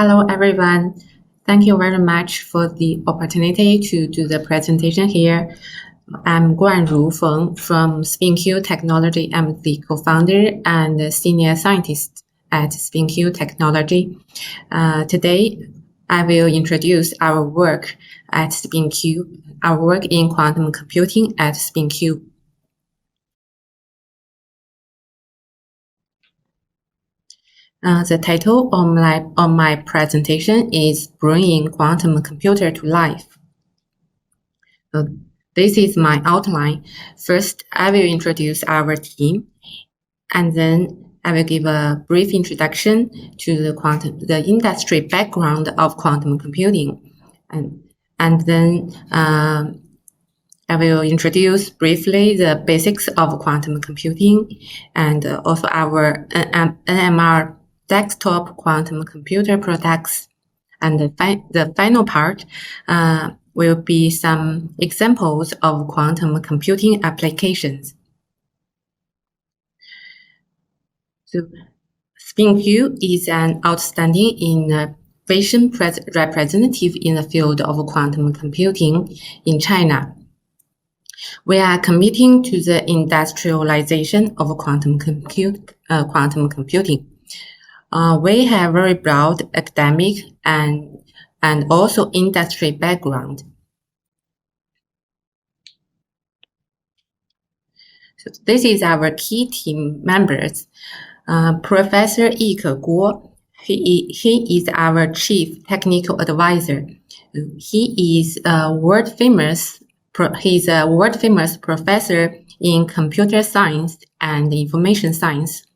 Hello, everyone. Thank you very much for the opportunity to do the presentation here. I'm Guanru Feng from SpinQ Technology. I'm the co-founder and senior scientist at SpinQ Technology. Today, I will introduce our work at SpinQ, our work in quantum computing at SpinQ. The title of my presentation is Bringing Quantum Computer to Life. This is my outline. First, I will introduce our team, and then I will give a brief introduction to the industry background of quantum computing, and then I will introduce briefly the basics of quantum computing and also our NMR desktop quantum computer products. And the final part will be some examples of quantum computing applications. So, SpinQ is an outstanding innovation representative in the field of quantum computing in China. We are committing to the industrialization of quantum computing. We have very broad academic and also industry background. So this is our key team members. Professor Yike Guo, he is our chief technical advisor. He is a world famous professor in computer science and information science.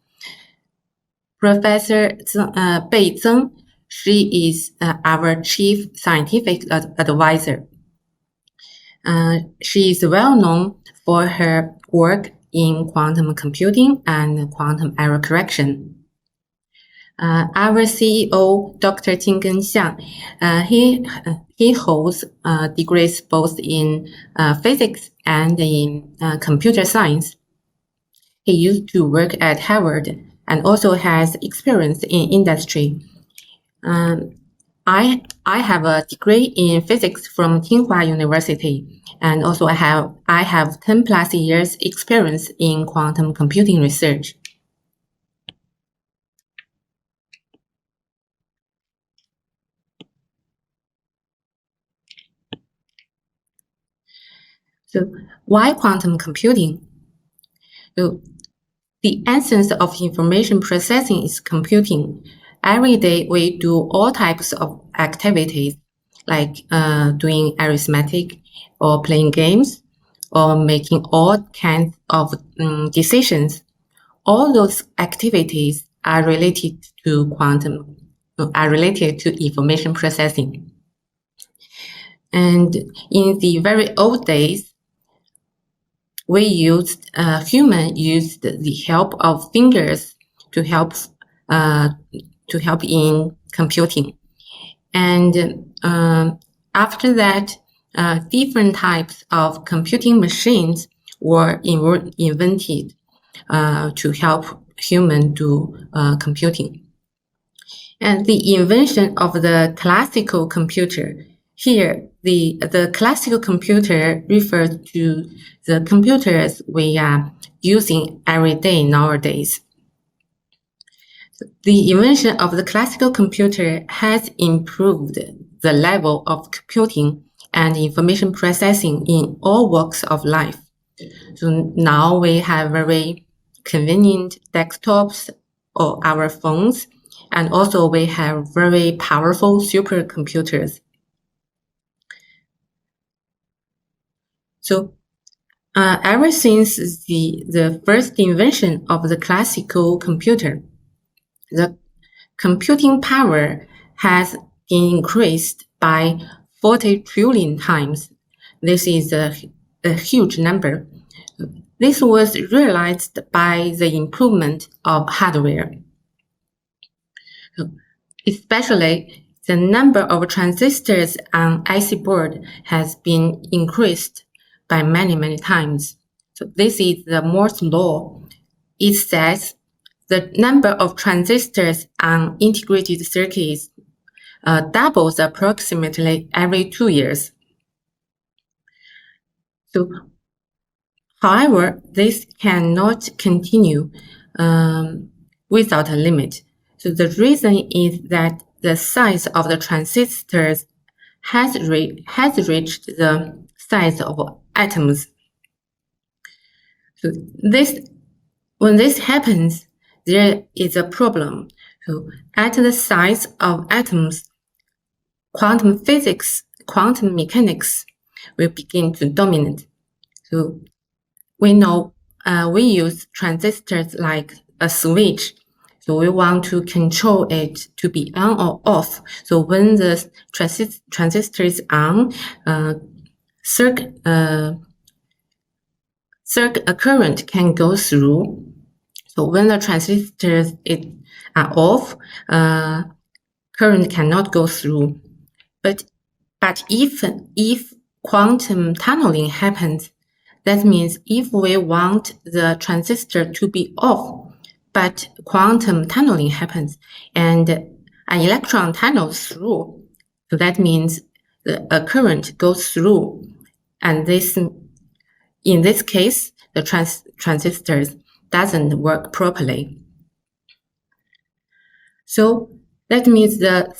Professor Bei Zeng, she is our chief scientific advisor. She is well known for her work in quantum computing and quantum error correction. Our CEO, Dr. Xiang, he holds degrees both in physics and in computer science. He used to work at Harvard and also has experience in industry. I have a degree in physics from Tsinghua University, and also I have 10 plus years experience in quantum computing research. So why quantum computing? So, the essence of information processing is computing. Every day we do all types of activities like doing arithmetic or playing games or making all kinds of decisions. All those activities are related to information processing. And in the very old days, human used the help of fingers to help in computing. And after that, different types of computing machines were invented to help human do computing. And the invention of the classical computer, here, the classical computer refers to the computers we are using every day nowadays. The invention of the classical computer has improved the level of computing and information processing in all walks of life. So now we have very convenient desktops or our phones, and also we have very powerful supercomputers. So ever since the first invention of the classical computer, the computing power has been increased by 40 trillion times. This is a huge number. This was realized by the improvement of hardware. Especially, the number of transistors on IC board has been increased by many times. So this is the Moore's law. It says the number of transistors on integrated circuits doubles approximately every 2 years. So, however, this cannot continue without a limit. So the reason is that the size of the transistors has reached the size of atoms. So when this happens, there is a problem. So at the size of atoms, quantum physics, quantum mechanics will begin to dominate. So we know we use transistors like a switch. So we want to control it to be on or off. So when the transistor is on, a current can go through. So when the transistors are off, current cannot go through. But if quantum tunneling happens, that means if we want the transistor to be off, but quantum tunneling happens and an electron tunnels through, so that means a current goes through, and in this case, the transistors doesn't work properly. So that means the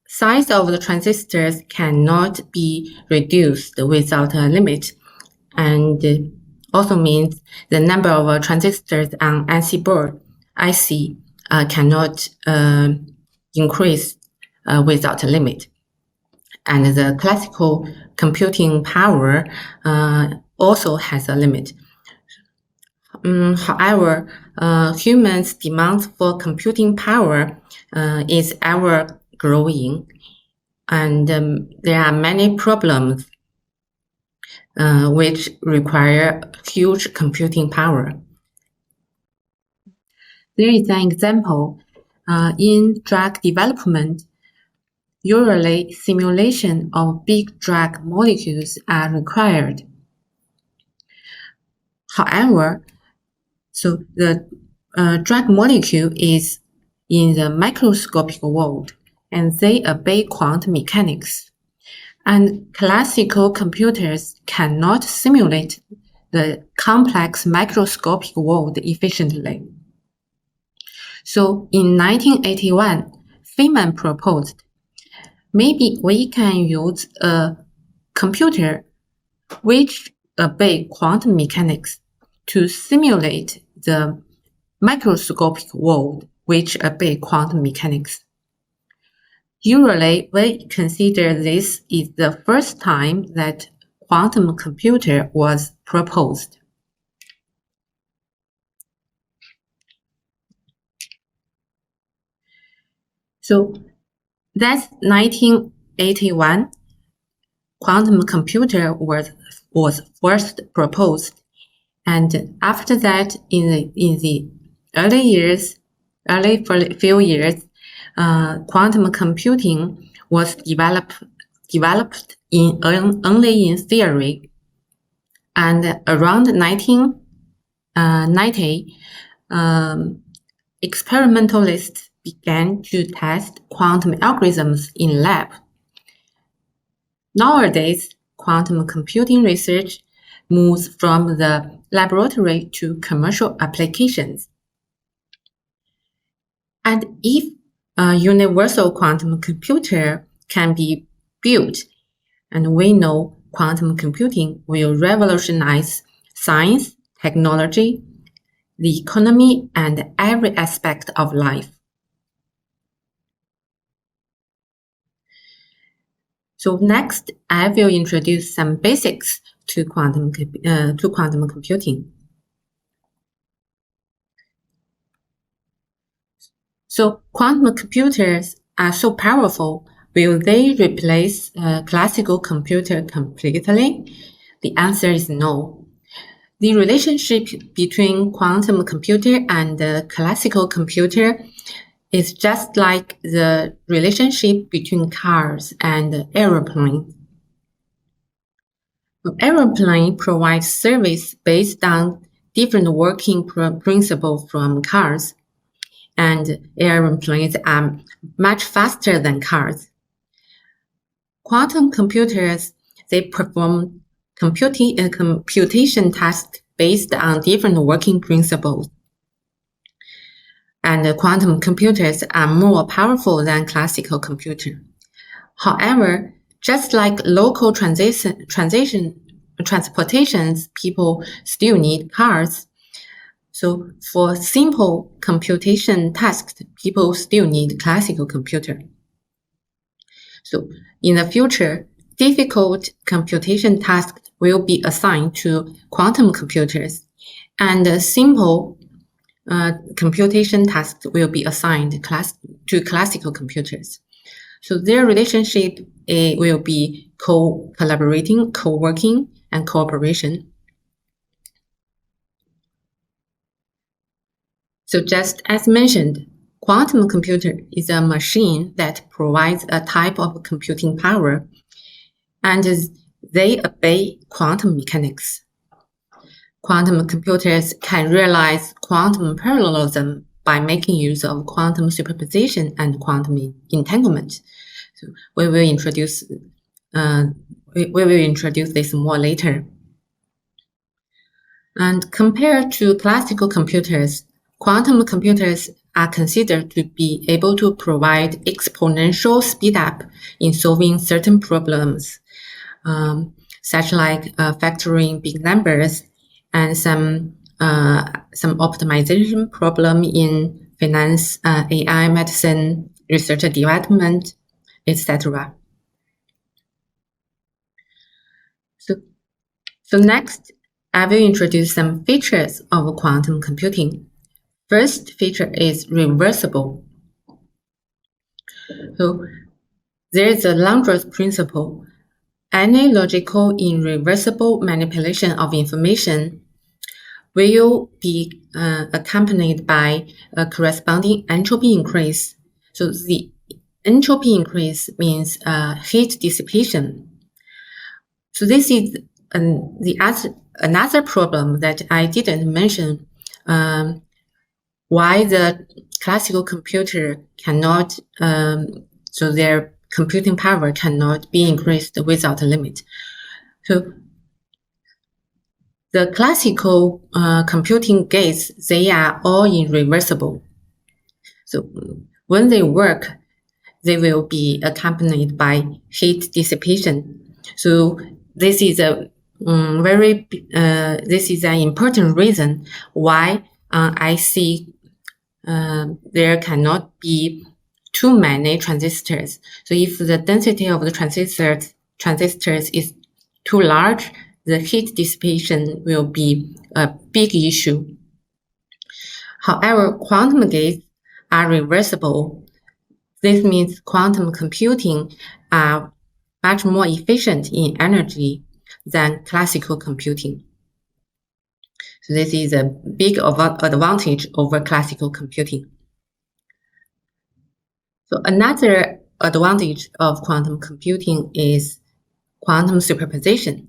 size of the transistors cannot be reduced without a limit, and also means the number of transistors on IC board cannot increase without a limit. And the classical computing power also has a limit. However, humans' demand for computing power is ever growing, and there are many problems which require huge computing power. There is an example in drug development. Usually, simulation of big drug molecules are required. However, so the drug molecule is in the microscopic world, and they obey quantum mechanics. And classical computers cannot simulate the complex microscopic world efficiently. So in 1981, Feynman proposed, maybe we can use a computer which obey quantum mechanics to simulate the microscopic world which obey quantum mechanics. Usually, we consider this is the first time that quantum computer was proposed. So that's 1981. Quantum computer was first proposed, and after that, in the early few years, quantum computing was developed only in theory, and around 1990, experimentalists began to test quantum algorithms in lab. Nowadays, quantum computing research moves from the laboratory to commercial applications. And if a universal quantum computer can be built, and we know quantum computing will revolutionize science, technology, the economy, and every aspect of life. So next, I will introduce some basics to quantum computing. So quantum computers are so powerful. Will they replace classical computer completely? The answer is no. The relationship between quantum computer and the classical computer is just like the relationship between cars and aeroplanes. Aeroplane provides service based on different working principles from cars, and airplanes are much faster than cars. quantum computers, they perform computation tasks based on different working principles. And quantum computers are more powerful than classical computers. However, just like local transportations, people still need cars. So for simple computation tasks, people still need classical computer. So in the future, difficult computation tasks will be assigned to quantum computers, and simple computation tasks will be assigned to classical computers. So their relationship will be collaborating, co-working, and cooperation. So just as mentioned, quantum computer is a machine that provides a type of computing power, and they obey quantum mechanics. Quantum computers can realize quantum parallelism by making use of quantum superposition and quantum entanglement. So we will introduce this more later. And compared to classical computers, quantum computers are considered to be able to provide exponential speedup in solving certain problems, such like factoring big numbers and some optimization problem in finance, AI, medicine, research and development, etc. So next, I will introduce some features of quantum computing. First feature is reversible. So there is a Landgraf principle. Any logical irreversible manipulation of information will be accompanied by a corresponding entropy increase. So the entropy increase means heat dissipation. So this is another problem that I didn't mention. Why the classical computer cannot, so their computing power cannot be increased without a limit. So the classical computing gates, they are all irreversible. So when they work, they will be accompanied by heat dissipation. So this is an important reason why I see there cannot be too many transistors. So if the density of the transistors is too large, the heat dissipation will be a big issue. However, quantum gates are reversible. This means quantum computing are much more efficient in energy than classical computing. So this is a big advantage over classical computing. So another advantage of quantum computing is quantum superposition.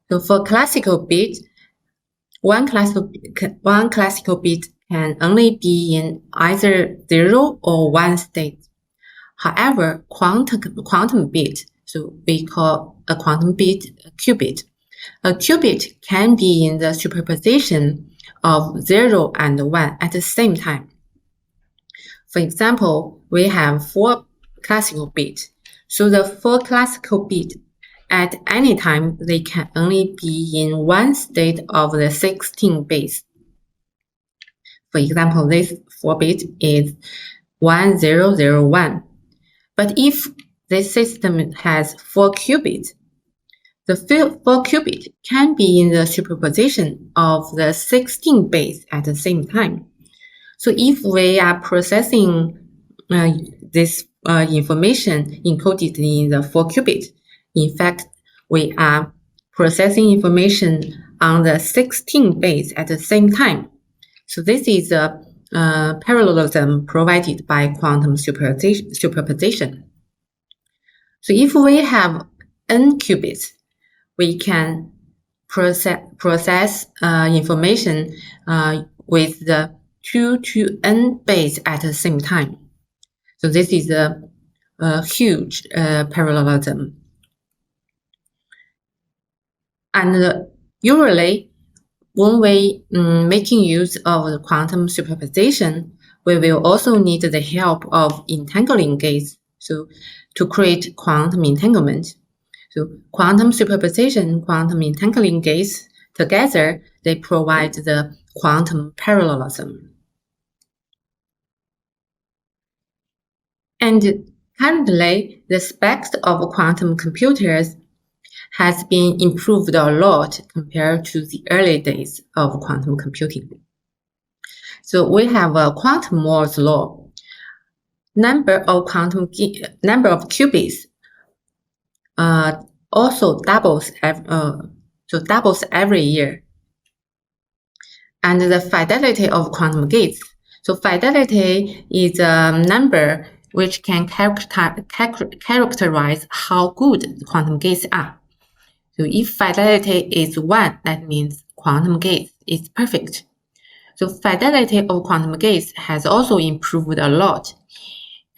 So for classical bit, one classical bit can only be in either 0 or 1 state. However, quantum bit, so we call a quantum bit a qubit. A qubit can be in the superposition of 0 and 1 at the same time. For example, we have 4 classical bits. So the 4 classical bits, at any time, they can only be in one state of the 16 bits. For example, this 4 bit is 1001. But if this system has 4 qubits, the 4 qubits can be in the superposition of the 16 bits at the same time. So if we are processing this information encoded in the 4 qubits, in fact, we are processing information on the 16 bits at the same time. So this is a parallelism provided by quantum superposition. So if we have n qubits, we can process information with the 2 to n bits at the same time. So this is a huge parallelism. And usually, when we making use of the quantum superposition, we will also need the help of entangling gates, so to create quantum entanglement. So quantum superposition, quantum entangling gates together, they provide the quantum parallelism. And currently, the specs of quantum computers has been improved a lot compared to the early days of quantum computing. So we have a quantum Moore's law. Number of qubits also doubles every year. And the fidelity of quantum gates. So fidelity is a number which can characterize how good the quantum gates are. So if fidelity is 1, that means quantum gate is perfect. So fidelity of quantum gates has also improved a lot,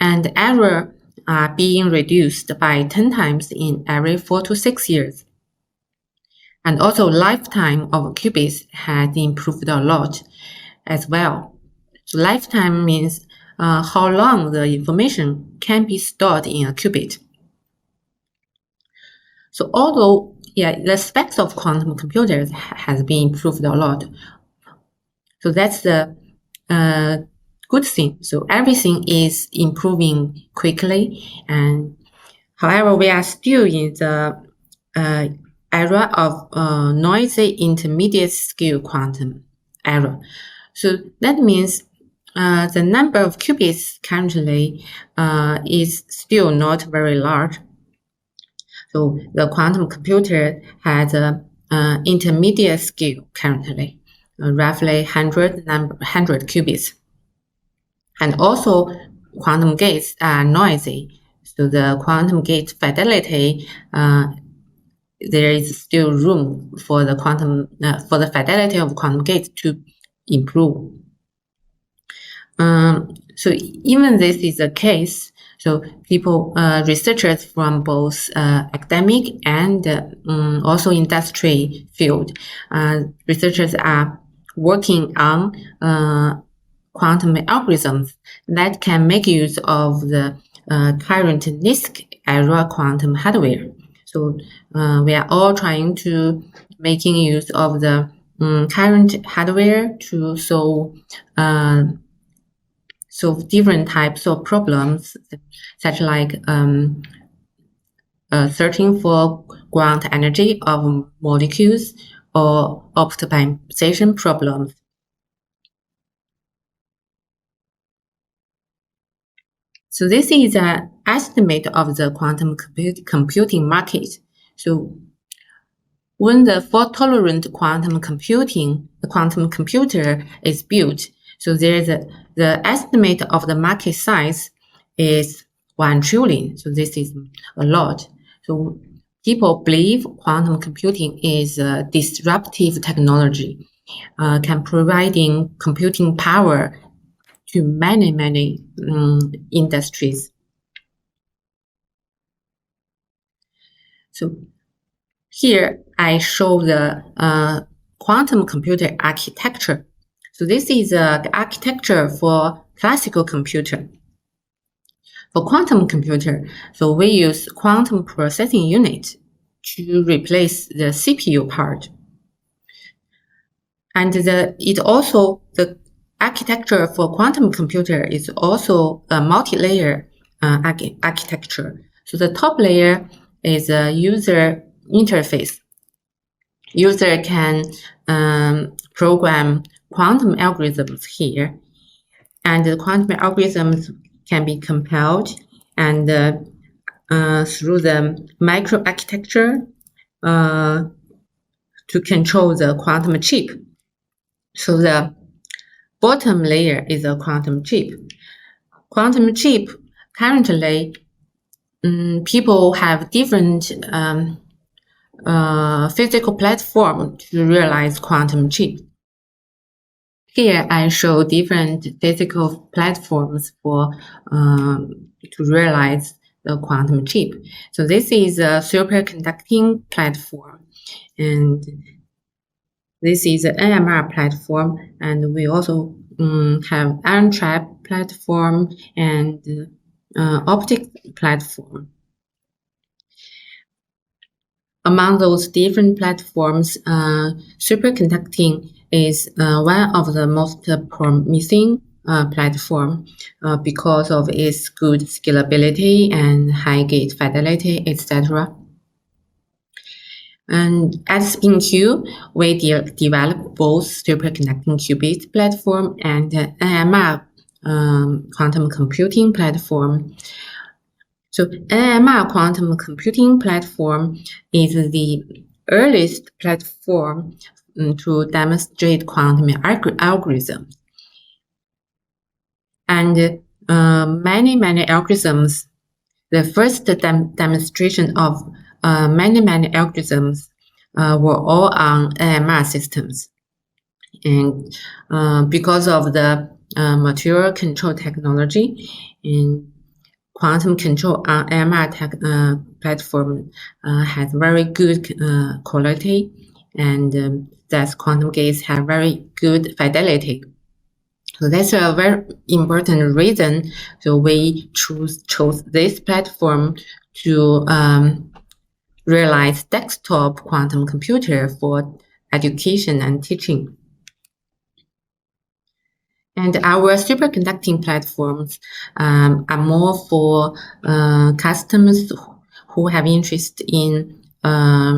and error are being reduced by 10 times in every 4 to 6 years. And also lifetime of qubits has improved a lot as well. So lifetime means how long the information can be stored in a qubit. So although the specs of quantum computers has been improved a lot, so that's the good thing. So everything is improving quickly, and however, we are still in the era of noisy intermediate scale quantum era. So that means the number of qubits currently is still not very large. So the quantum computer has an intermediate scale currently, roughly 100 qubits. And also quantum gates are noisy. So the quantum gate fidelity, there is still room for the for the fidelity of quantum gates to improve. So even this is the case, so researchers from both academic and also industry field, researchers are working on quantum algorithms that can make use of the current NISQ era quantum hardware. So we are all trying to making use of the current hardware to solve different types of problems, such like searching for ground energy of molecules or optimization problems. So this is an estimate of the quantum computing market. So when the fault-tolerant quantum computer is built, so the estimate of the market size is 1 trillion. So this is a lot. So people believe quantum computing is a disruptive technology, can providing computing power to many industries. So here I show the quantum computer architecture. So this is the architecture for classical computer. For quantum computer, so we use quantum processing unit to replace the CPU part. And the architecture for quantum computer is also a multi-layer architecture. So the top layer is a user interface. User can program quantum algorithms here, and the quantum algorithms can be compiled and through the microarchitecture to control the quantum chip. So the bottom layer is a quantum chip. Quantum chip, currently, people have different physical platform to realize quantum chip. Here I show different physical platforms for to realize the quantum chip. So this is a superconducting platform, and this is an NMR platform, and we also have ion trap platform and optic platform. Among those different platforms, superconducting is one of the most promising platform because of its good scalability and high gate fidelity, etc. And at SpinQ, we develop both superconducting qubit platform and NMR quantum computing platform. So NMR quantum computing platform is the earliest platform to demonstrate quantum algorithms. And many algorithms, the first demonstration of many algorithms were all on NMR systems. And because of the material control technology and quantum control on NMR platform has very good quality, and thus quantum gates have very good fidelity. So that's a very important reason. So we chose this platform to realize desktop quantum computer for education and teaching. And our superconducting platforms are more for customers who have interest in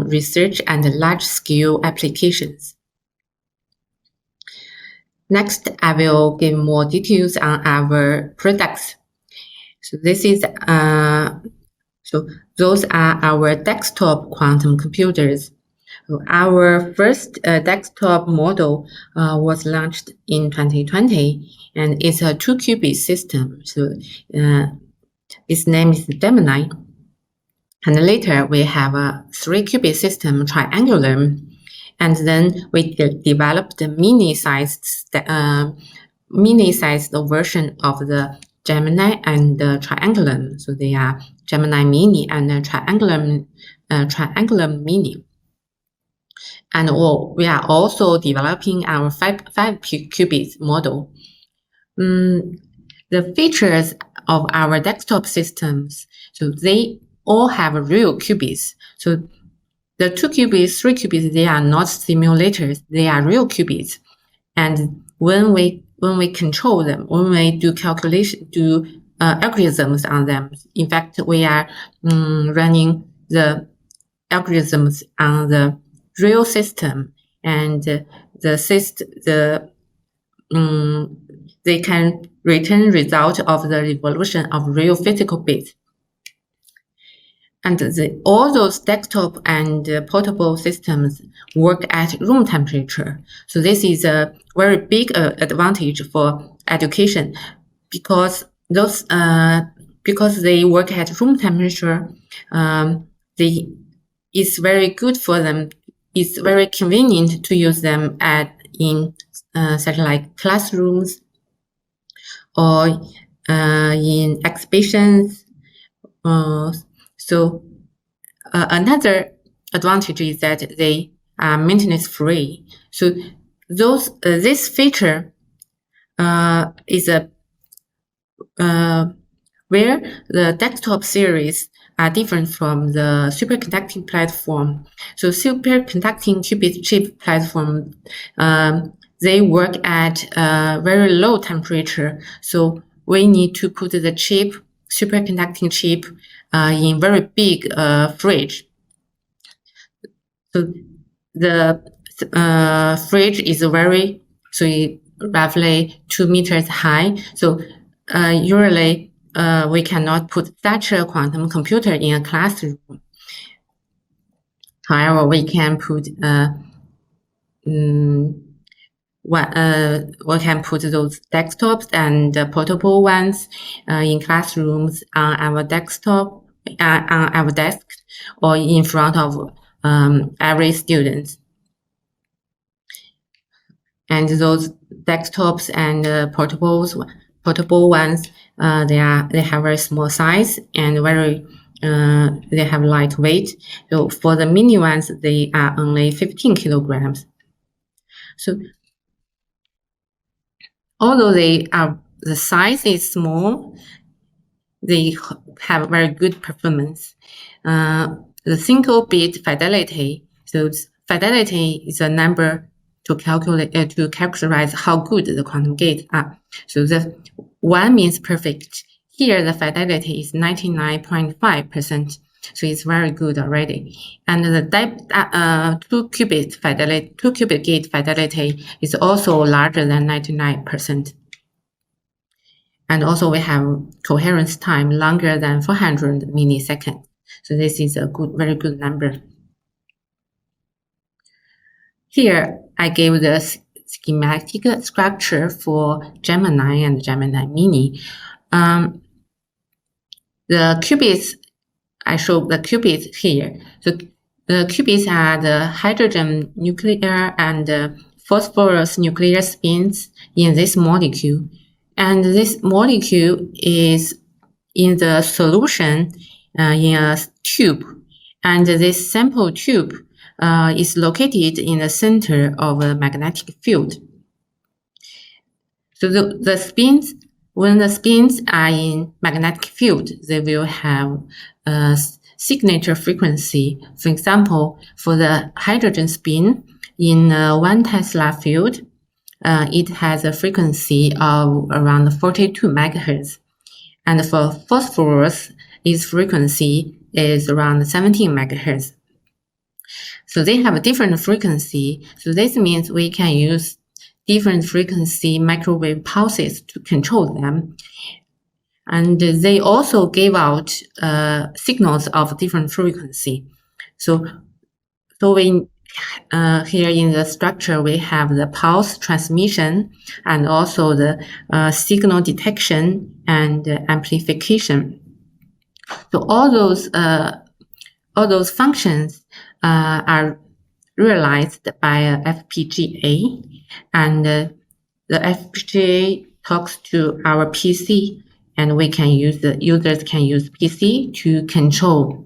research and large-scale applications. Next, I will give more details on our products. So this is so those are our desktop quantum computers. So our first desktop model was launched in 2020, and it's a 2-qubit system. So its name is Gemini. And later we have a 3-qubit system, Triangular. And then we developed the mini-sized version of the Gemini and the Triangular. So they are Gemini Mini and the Triangular Mini. And we are also developing our 5-qubit model. The features of our desktop systems, so they all have real qubits. So the 2 qubits, 3 qubits, they are not simulators, they are real qubits. And when we control them, when we do algorithms on them, in fact, we are running the algorithms on the real system, and they can return result of the evolution of real physical bits. And all those desktop and portable systems work at room temperature. So this is a very big advantage for education, because they work at room temperature. It's very good for them. It's very convenient to use them in such like classrooms or in exhibitions. So another advantage is that they are maintenance free. So this feature is where the desktop series are different from the superconducting platform. So superconducting qubit chip platform, they work at very low temperature. So we need to put the superconducting chip in very big fridge. So the fridge is roughly 2 meters high. So usually we cannot put such a quantum computer in a classroom. However, we can put those desktops and portable ones in classrooms on our desktop, on our desk, or in front of every student. And those desktops and portables portable ones, they have very small size and they have light weight. So for the mini ones, they are only 15 kilograms. So although the size is small, they have very good performance. The single bit fidelity. So fidelity is a number to characterize how good the quantum gates are. So the 1 means perfect. Here the fidelity is 99.5%. So it's very good already. And the 2-qubit gate fidelity is also larger than 99%. And also we have coherence time longer than 400 milliseconds. So this is a very good number. Here I gave the schematic structure for Gemini and Gemini Mini. The qubits, I showed the qubits here. So the qubits are the hydrogen nuclear and phosphorus nuclear spins in this molecule. And this molecule is in the solution in a tube. And this sample tube is located in the center of a magnetic field. So the spins, when the spins are in magnetic field, they will have a signature frequency. For example, for the hydrogen spin in 1 Tesla field, it has a frequency of around 42 megahertz. And for phosphorus, its frequency is around 17 megahertz. So they have a different frequency. So this means we can use different frequency microwave pulses to control them. And they also give out signals of different frequency. So we here in the structure, we have the pulse transmission and also the signal detection and amplification. So all those functions are realized by a FPGA, and the FPGA talks to our PC, and the users can use PC to control,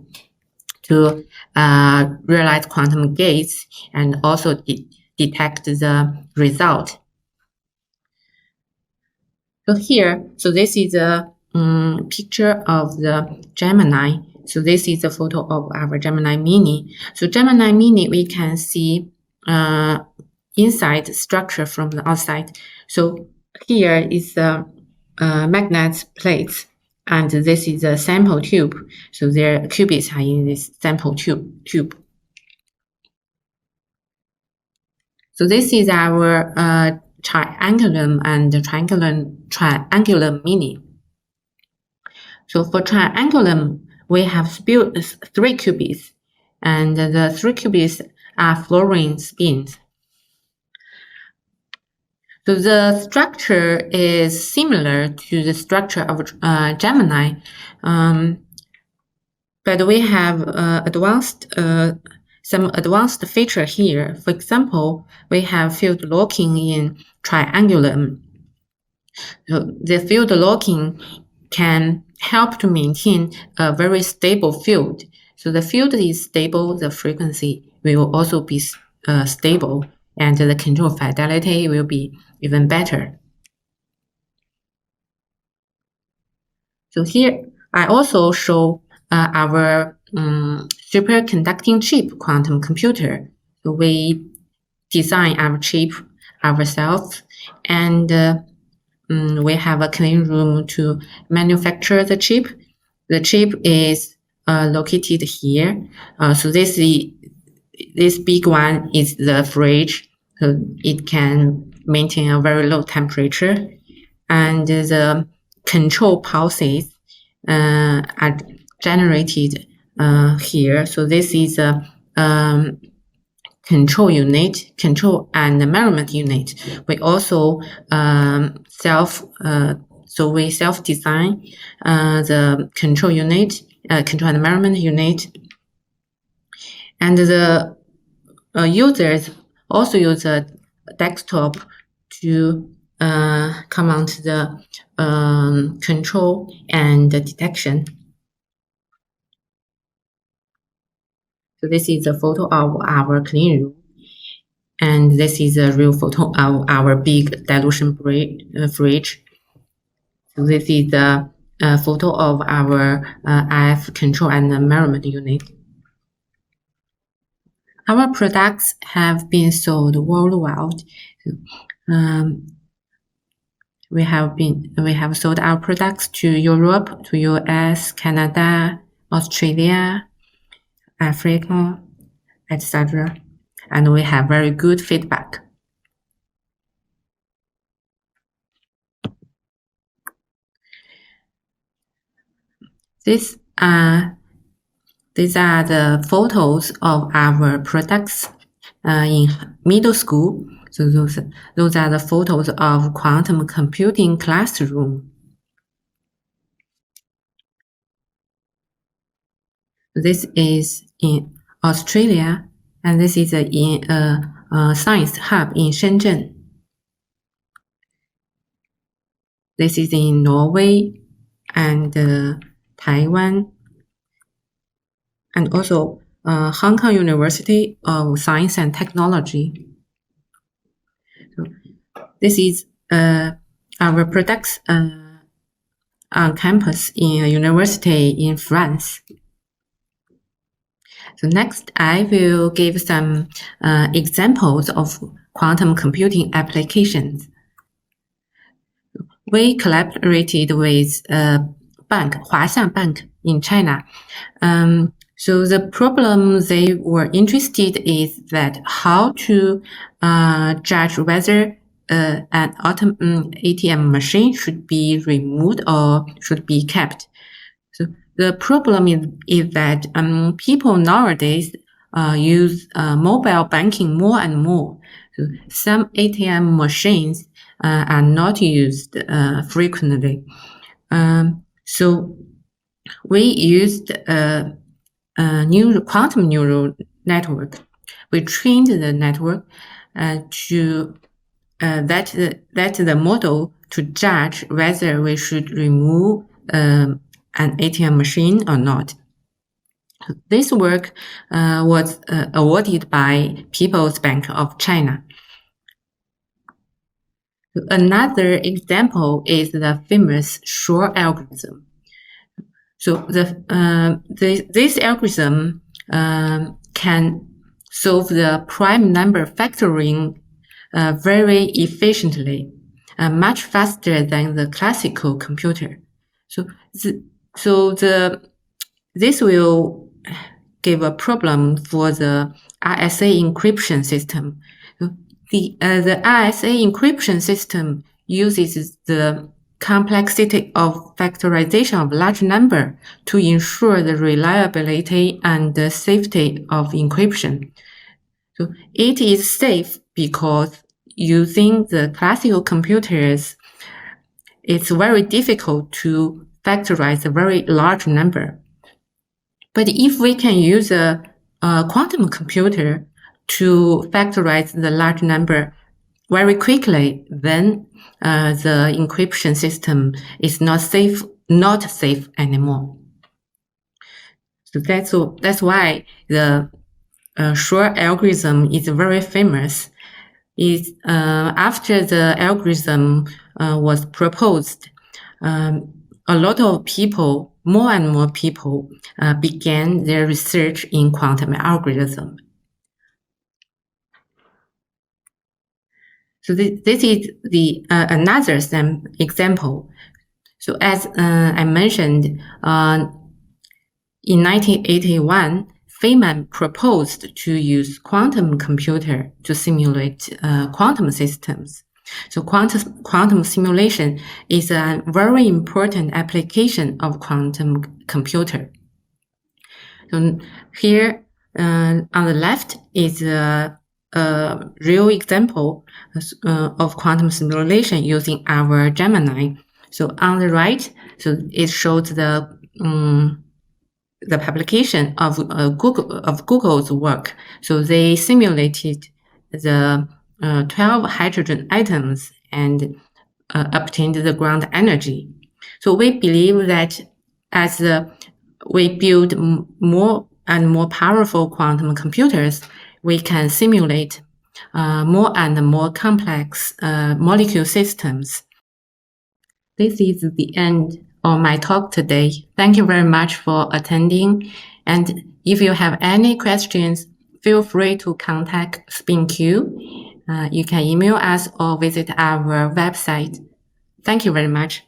to realize quantum gates and also detect the result. So this is a picture of the Gemini. So this is a photo of our Gemini Mini. So Gemini Mini, we can see inside structure from the outside. So here is the magnet plates, and this is a sample tube. So their qubits are in this sample tube. So this is our triangulum and triangular mini. So for triangulum, we have built 3 qubits, and the 3 qubits are fluorine spins. So the structure is similar to the structure of Gemini, but we have some advanced feature here. For example, we have field locking in triangulum. So the field locking can help to maintain a very stable field. So the field is stable, the frequency will also be stable, and the control fidelity will be even better. So here I also show our superconducting chip quantum computer. So we design our chip ourselves, and we have a clean room to manufacture the chip. The chip is located here. So this big one is the fridge. So it can maintain a very low temperature, and the control pulses are generated here. So this is a control unit, control and measurement unit. We also we self-design the control unit, control and measurement unit, and the users also use a desktop to come on to the control and the detection. So this is a photo of our clean room, and this is a real photo of our big dilution fridge. So this is the photo of our IF control and measurement unit. Our products have been sold worldwide. We have sold our products to Europe, to US, Canada, Australia, Africa, etc. And we have very good feedback. These are the photos of our products in middle school. So those are the photos of quantum computing classroom. This is in Australia, and this is in a science hub in Shenzhen. This is in Norway and Taiwan, and also Hong Kong University of Science and Technology. So this is our products on campus in a university in France. So next, I will give some examples of quantum computing applications. We collaborated with bank, Huaxiang Bank in China. So the problem they were interested is that how to judge whether an ATM machine should be removed or should be kept. So the problem is that people nowadays use mobile banking more and more. So some ATM machines are not used frequently. So we used a new quantum neural network. We trained the network to that the model to judge whether we should remove an ATM machine or not. This work was awarded by People's Bank of China. Another example is the famous Shor algorithm. So this algorithm can solve the prime number factoring very efficiently, much faster than the classical computer. This will give a problem for the RSA encryption system. The RSA encryption system uses the complexity of factorization of large number to ensure the reliability and the safety of encryption. So it is safe because using the classical computers, it's very difficult to factorize a very large number. But if we can use a quantum computer to factorize the large number very quickly, then the encryption system is not safe anymore. So that's why the Shor algorithm is very famous. After the algorithm was proposed, a lot of people, more and more people, began their research in quantum algorithm. So this is the another example. So as I mentioned, in 1981, Feynman proposed to use quantum computer to simulate quantum systems. So quantum simulation is a very important application of quantum computer. So here on the left is a real example of quantum simulation using our Gemini. So on the right, so it shows the publication of Google's work. So they simulated the 12 hydrogen atoms and obtained the ground energy. So we believe that as we build more and more powerful quantum computers, we can simulate more and more complex molecule systems. This is the end of my talk today. Thank you very much for attending. And if you have any questions, feel free to contact SpinQ. You can email us or visit our website. Thank you very much.